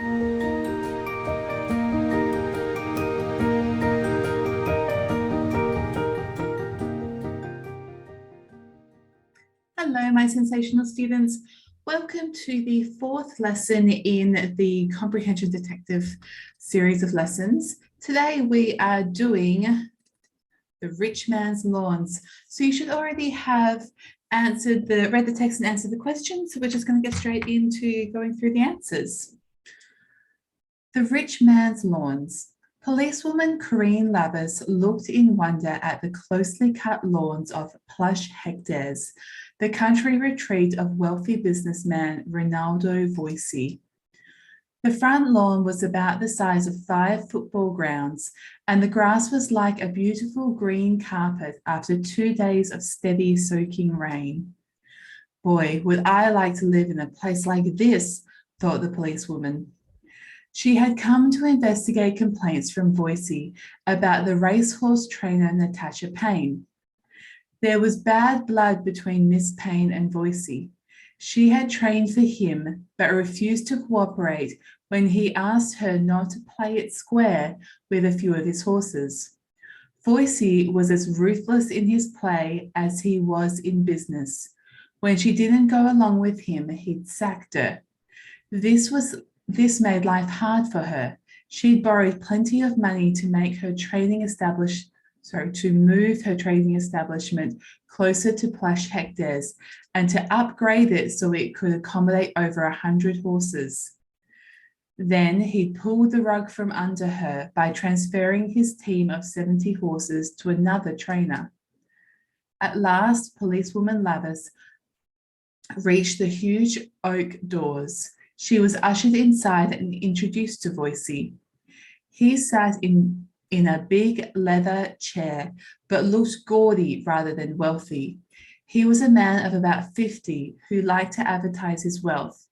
Hello, my sensational students. Welcome to the fourth lesson in the Comprehension Detective series of lessons. Today we are doing the rich man's lawns. So you should already have read the text and answered the questions. So we're just going to get straight into going through the answers. The rich man's lawns. Policewoman Corinne Lavis looked in wonder at the closely cut lawns of plush hectares, the country retreat of wealthy businessman Ronaldo Voici. The front lawn was about the size of 5 football grounds, and the grass was like a beautiful green carpet after 2 days of steady soaking rain. Boy, would I like to live in a place like this, thought the policewoman. She had come to investigate complaints from Voici about the racehorse trainer Natasha Payne. There was bad blood between Miss Payne and Voici. She had trained for him, but refused to cooperate when he asked her not to play it square with a few of his horses. Voici was as ruthless in his play as he was in business. When she didn't go along with him, he'd sacked her. This made life hard for her. She'd borrowed plenty of money to make her move her trading establishment closer to plush hectares and to upgrade it so it could accommodate over 100 horses. Then he'd pulled the rug from under her by transferring his team of 70 horses to another trainer. At last, policewoman Lavis reached the huge oak doors. She was ushered inside and introduced to Voici. He sat in a big leather chair, but looked gaudy rather than wealthy. He was a man of about 50 who liked to advertise his wealth.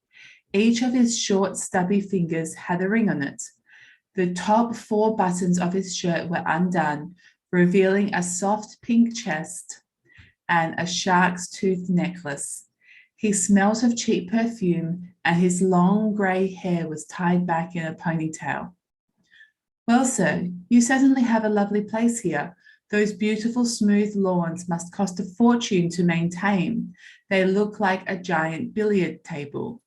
Each of his short, stubby fingers had a ring on it. The top 4 buttons of his shirt were undone, revealing a soft pink chest and a shark's tooth necklace. He smelt of cheap perfume, and his long grey hair was tied back in a ponytail. Well, sir, you certainly have a lovely place here. Those beautiful smooth lawns must cost a fortune to maintain. They look like a giant billiard table.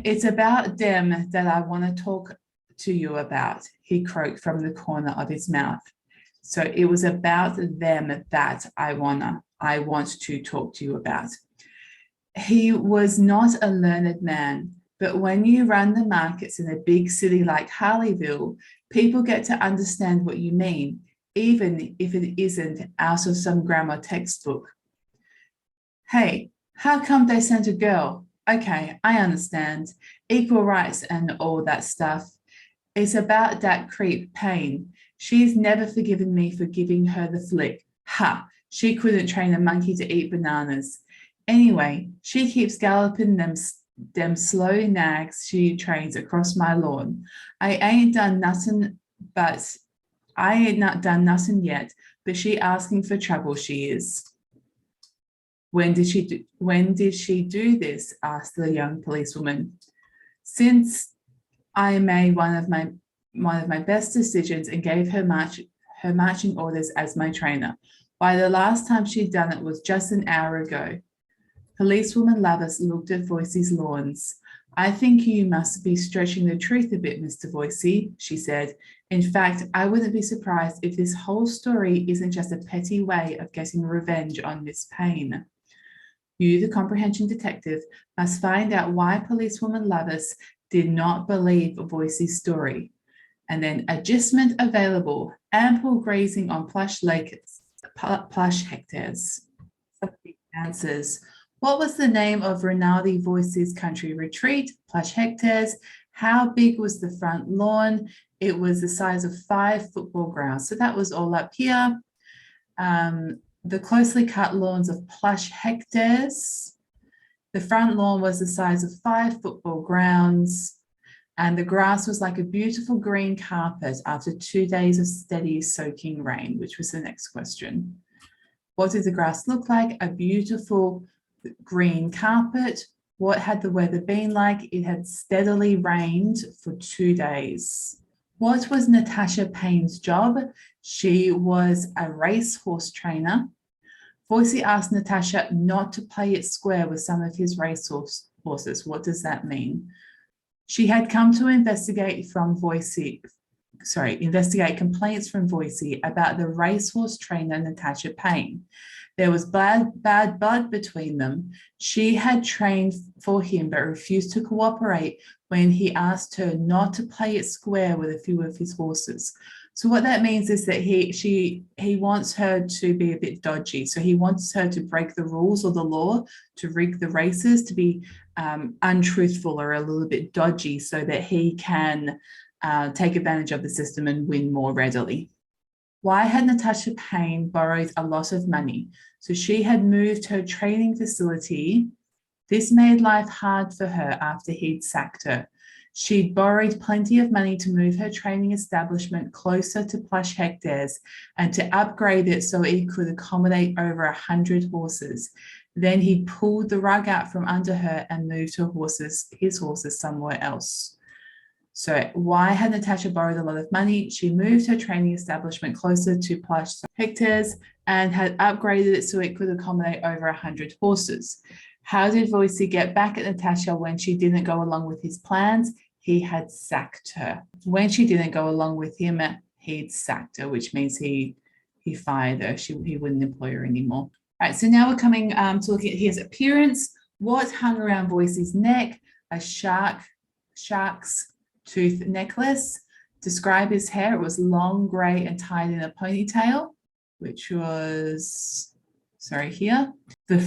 It's about them that I want to talk to you about, he croaked from the corner of his mouth. So it was about them that I want to talk to you about. He was not a learned man, but when you run the markets in a big city like Harleyville, people get to understand what you mean, even if it isn't out of some grammar textbook. Hey, how come they sent a girl? Okay, I understand. Equal rights and all that stuff. It's about that creep Payne. She's never forgiven me for giving her the flick. Ha! She couldn't train a monkey to eat bananas. Anyway, she keeps galloping them slow nags she trains across my lawn. I ain't done nothing yet, but she asking for trouble, she is. When did she do this? Asked the young policewoman. Since I made one of my best decisions and gave her marching orders as my trainer. Why, the last time she'd done it was just an hour ago. Policewoman Lavis looked at Voici's lawns. I think you must be stretching the truth a bit, Mr. Voici, she said. In fact, I wouldn't be surprised if this whole story isn't just a petty way of getting revenge on Miss Payne. You, the Comprehension Detective, must find out why Policewoman Lavis did not believe Voici's story. And then adjustment available, ample grazing on plush hectares. Answers. What was the name of Ronaldo Voici's country retreat? Plush hectares. How big was the front lawn? It was the size of 5 football grounds. So that was all up here. The closely cut lawns of plush hectares. The front lawn was the size of 5 football grounds. And the grass was like a beautiful green carpet after 2 days of steady soaking rain, which was the next question. What did the grass look like? A beautiful green carpet. What had the weather been like? It had steadily rained for 2 days. What was Natasha Payne's job? She was a racehorse trainer. Voicey asked Natasha not to play it square with some of his racehorses. What does that mean? She had come to investigate complaints from Voicey about the racehorse trainer Natasha Payne. There was bad blood between them. She had trained for him but refused to cooperate when he asked her not to play it square with a few of his horses. So what that means is that he wants her to be a bit dodgy. So he wants her to break the rules or the law, to rig the races, to be untruthful or a little bit dodgy so that he can take advantage of the system and win more readily. Why had Natasha Payne borrowed a lot of money? So she had moved her training facility. This made life hard for her after he'd sacked her. She'd borrowed plenty of money to move her training establishment closer to plush hectares and to upgrade it so it could accommodate over 100 horses. Then he pulled the rug out from under her and moved his horses somewhere else. So why had Natasha borrowed a lot of money? She moved her training establishment closer to plush hectares and had upgraded it so it could accommodate over 100 horses. How did Voicey get back at Natasha when she didn't go along with his plans? He had sacked her. When she didn't go along with him, he'd sacked her, which means he fired her. He wouldn't employ her anymore. All right, so now we're coming to look at his appearance. What hung around Voicey's neck? A shark's tooth necklace. Describe his hair. It was long, grey, and tied in a ponytail, which was here. The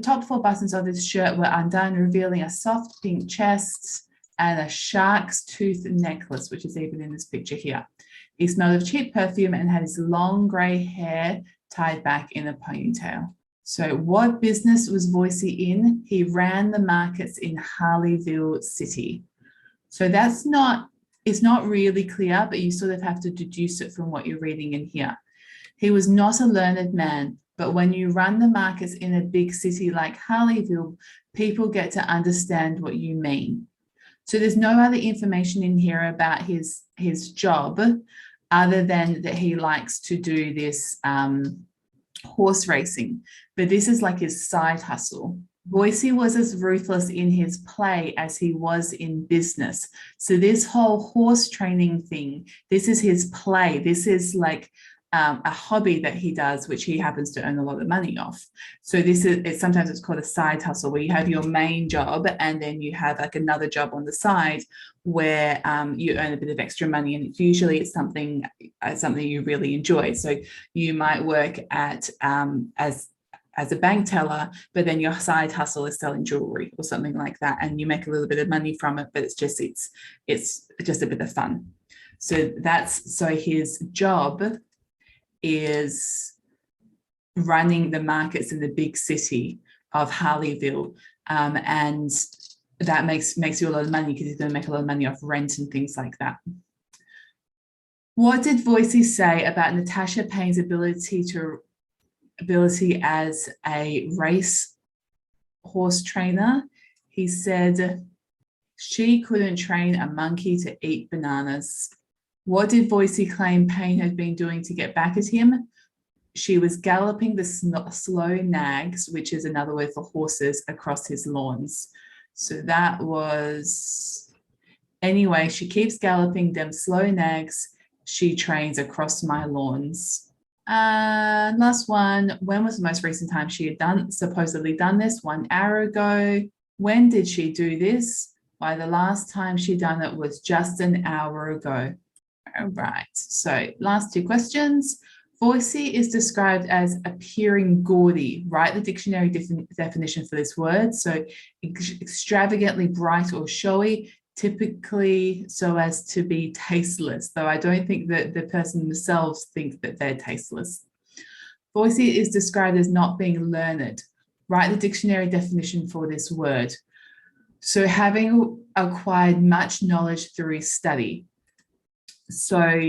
top 4 buttons of his shirt were undone, revealing a soft pink chest and a shark's tooth necklace, which is even in this picture here. He smelled of cheap perfume and had his long grey hair tied back in a ponytail. So what business was Voicey in? He ran the markets in Harleyville City. So it's not really clear, but you sort of have to deduce it from what you're reading in here. He was not a learned man, but when you run the markets in a big city like Harleyville, people get to understand what you mean. So there's no other information in here about his job other than that he likes to do this horse racing, but this is like his side hustle. Voicey was as ruthless in his play as he was in business. So this whole horse training thing, this is his play. This is like a hobby that he does, which he happens to earn a lot of money off. So sometimes it's called a side hustle, where you have your main job and then you have like another job on the side where you earn a bit of extra money, and usually it's something you really enjoy. So you might work at as a bank teller, but then your side hustle is selling jewelry or something like that, and you make a little bit of money from it, but it's just a bit of fun. So his job is running the markets in the big city of Harleyville, and that makes you a lot of money because he's going to make a lot of money off rent and things like that. What did Voicey say about Natasha Payne's ability as a race horse trainer? He said she couldn't train a monkey to eat bananas. What did Voicey claim Payne had been doing to get back at him? She was galloping the slow nags, which is another word for horses, across his lawns. So that was, anyway, she keeps galloping them slow nags she trains across my lawns. Last one, when was the most recent time she had supposedly done this? 1 hour ago. When did she do this? Why, the last time she done it was just an hour ago. All right, so last 2 questions. Voicey is described as appearing gaudy. Write the dictionary definition for this word. So extravagantly bright or showy, typically so as to be tasteless, though I don't think that the person themselves think that they're tasteless. Voicey is described as not being learned. Write the dictionary definition for this word. So having acquired much knowledge through study. So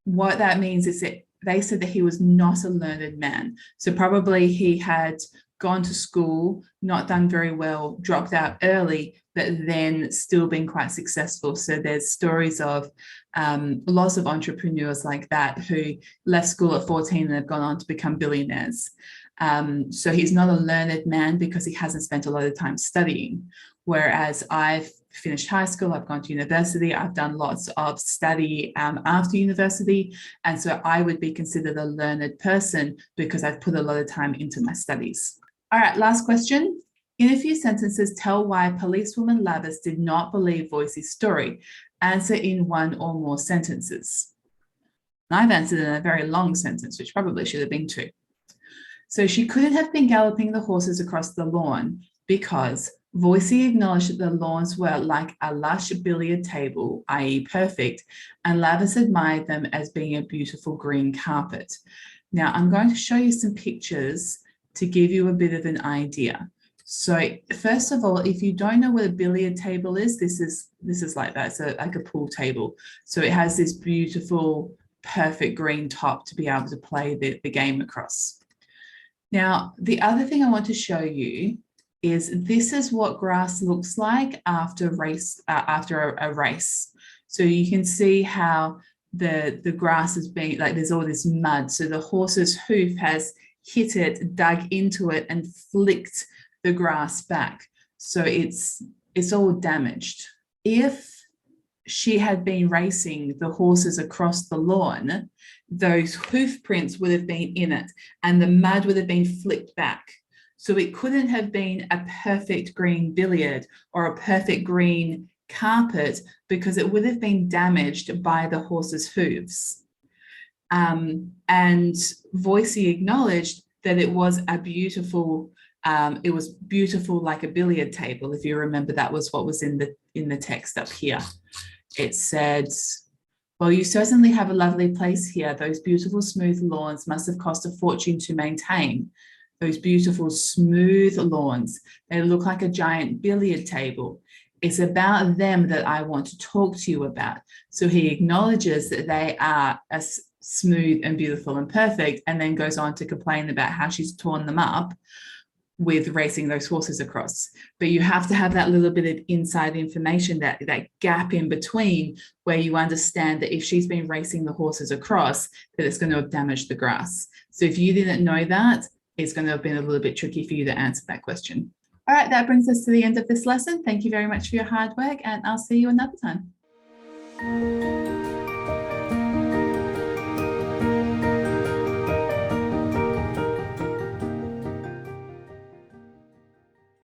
what that means is that they said that he was not a learned man. So probably he had gone to school, not done very well, dropped out early, but then still been quite successful. So there's stories of lots of entrepreneurs like that who left school at 14 and have gone on to become billionaires. So he's not a learned man because he hasn't spent a lot of time studying. Whereas I've finished high school, I've gone to university, I've done lots of study after university. And so I would be considered a learned person because I've put a lot of time into my studies. All right, last question. In a few sentences, tell why policewoman Lavis did not believe Voicey's story. Answer in one or more sentences. I've answered in a very long sentence, which probably should have been two. So she couldn't have been galloping the horses across the lawn because Voicey acknowledged that the lawns were like a lush billiard table, i.e. perfect, and Lavis admired them as being a beautiful green carpet. Now, I'm going to show you some pictures to give you a bit of an idea. So first of all, if you don't know what a billiard table is, this is like that. It's like a pool table. So it has this beautiful, perfect green top to be able to play the game across. Now, the other thing I want to show you is this is what grass looks like after a race. So you can see how the grass is being, like there's all this mud. So the horse's hoof has hit it, dug into it, and flicked the grass back. So it's all damaged. If she had been racing the horses across the lawn, those hoof prints would have been in it and the mud would have been flicked back. So it couldn't have been a perfect green billiard or a perfect green carpet because it would have been damaged by the horse's hooves. And Voicey acknowledged that it was a beautiful, it was beautiful like a billiard table. If you remember, that was what was in the text up here. It said, well, you certainly have a lovely place here. Those beautiful smooth lawns must have cost a fortune to maintain. Those beautiful smooth lawns, they look like a giant billiard table. It's about them that I want to talk to you about. So he acknowledges that they are as smooth and beautiful and perfect, and then goes on to complain about how she's torn them up with racing those horses across. But you have to have that little bit of inside information, that gap in between, where you understand that if she's been racing the horses across, that it's going to have damaged the grass. So if you didn't know that, it's going to have been a little bit tricky for you to answer that question. All right, that brings us to the end of this lesson. Thank you very much for your hard work, and I'll see you another time.